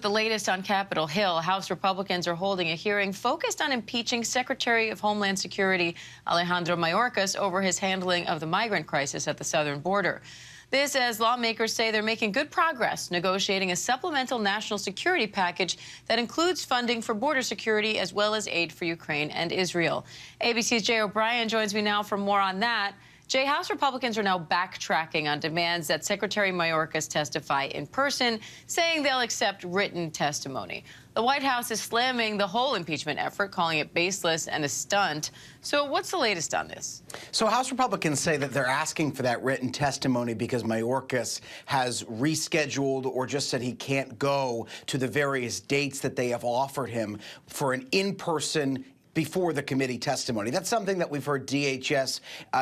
The latest on Capitol Hill, House Republicans are holding a hearing focused on impeaching Secretary of Homeland Security Alejandro Mayorkas over his handling of the migrant crisis at the southern border. This as lawmakers say they're making good progress negotiating a supplemental national security package that includes funding for border security as well as aid for Ukraine and Israel. ABC's Jay O'Brien joins me now for more on that. Jay, House Republicans are now backtracking on demands that Secretary Mayorkas testify in person, saying they'll accept written testimony. The White House is slamming the whole impeachment effort, calling it baseless and a stunt. So what's the latest on this? So House Republicans say that they're asking for that written testimony because Mayorkas has rescheduled or just said he can't go to the various dates that they have offered him for an in-person before the committee testimony. That's something that we've heard DHS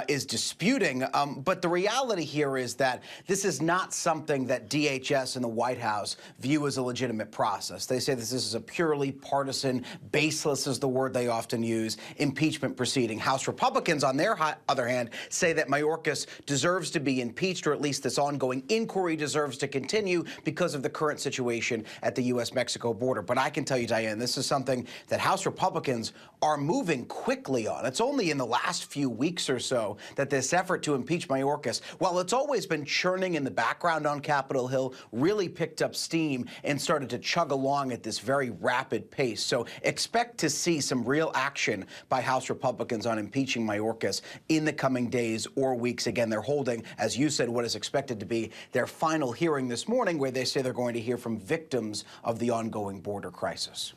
is disputing. But the reality here is that this is not something that DHS and the White House view as a legitimate process. They say this is a purely partisan, baseless is the word they often use, impeachment proceeding. House Republicans, on their other hand, say that Mayorkas deserves to be impeached, or at least this ongoing inquiry deserves to continue because of the current situation at the U.S.-Mexico border. But I can tell you, Diane, this is something that House Republicans are moving quickly on. It's only in the last few weeks or so that this effort to impeach Mayorkas, while it's always been churning in the background on Capitol Hill, really picked up steam and started to chug along at this very rapid pace. So expect to see some real action by House Republicans on impeaching Mayorkas in the coming days or weeks. Again, they're holding, as you said, what is expected to be their final hearing this morning, where they say they're going to hear from victims of the ongoing border crisis.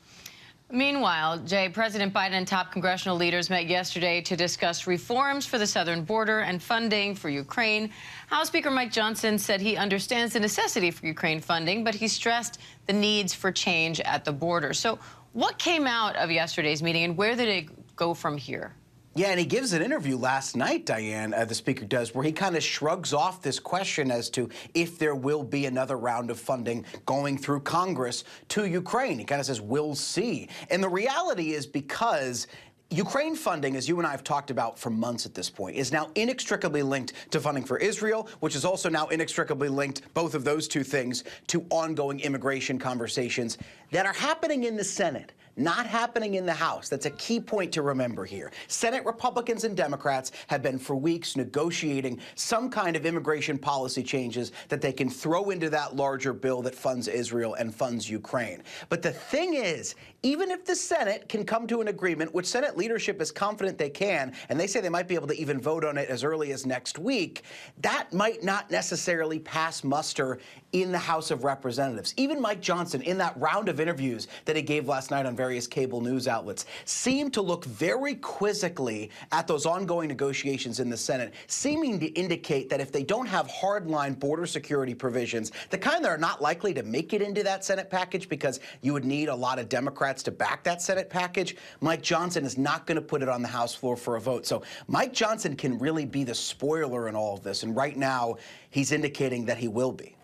Meanwhile, Jay, President Biden and top congressional leaders met yesterday to discuss reforms for the southern border and funding for Ukraine. House Speaker Mike Johnson said he understands the necessity for Ukraine funding, but he stressed the needs for change at the border. So what came out of yesterday's meeting, and where did it go from here? Yeah, and he gives an interview last night, Diane, the speaker does, where he kind of shrugs off this question as to if there will be another round of funding going through Congress to Ukraine. He kind of says, we'll see. And the reality is because Ukraine funding, as you and I have talked about for months at this point, is now inextricably linked to funding for Israel, which is also now inextricably linked, both of those two things, to ongoing immigration conversations that are happening in the Senate, not happening in the House. That's a key point to remember here. Senate Republicans and Democrats have been for weeks negotiating some kind of immigration policy changes that they can throw into that larger bill that funds Israel and funds Ukraine. But the thing is, even if the Senate can come to an agreement, which Senate leadership is confident they can, and they say they might be able to even vote on it as early as next week, that might not necessarily pass muster in the House of Representatives. Even Mike Johnson, in that round of interviews that he gave last night on various cable news outlets, seemed to look very quizzically at those ongoing negotiations in the Senate, seeming to indicate that if they don't have hardline border security provisions, the kind that are not likely to make it into that Senate package because you would need a lot of Democrats to back that Senate package, Mike Johnson is not going to put it on the House floor for a vote. So Mike Johnson can really be the spoiler in all of this, and right now he's indicating that he will be.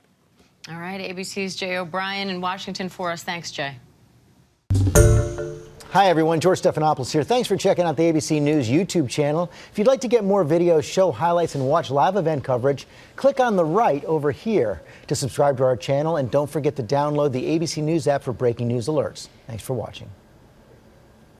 All right, ABC's Jay O'Brien in Washington for us. Thanks, Jay. Hi, everyone. George Stephanopoulos here. Thanks for checking out the ABC News YouTube channel. If you'd like to get more videos, show highlights, and watch live event coverage, click on the right over here to subscribe to our channel. And don't forget to download the ABC News app for breaking news alerts. Thanks for watching.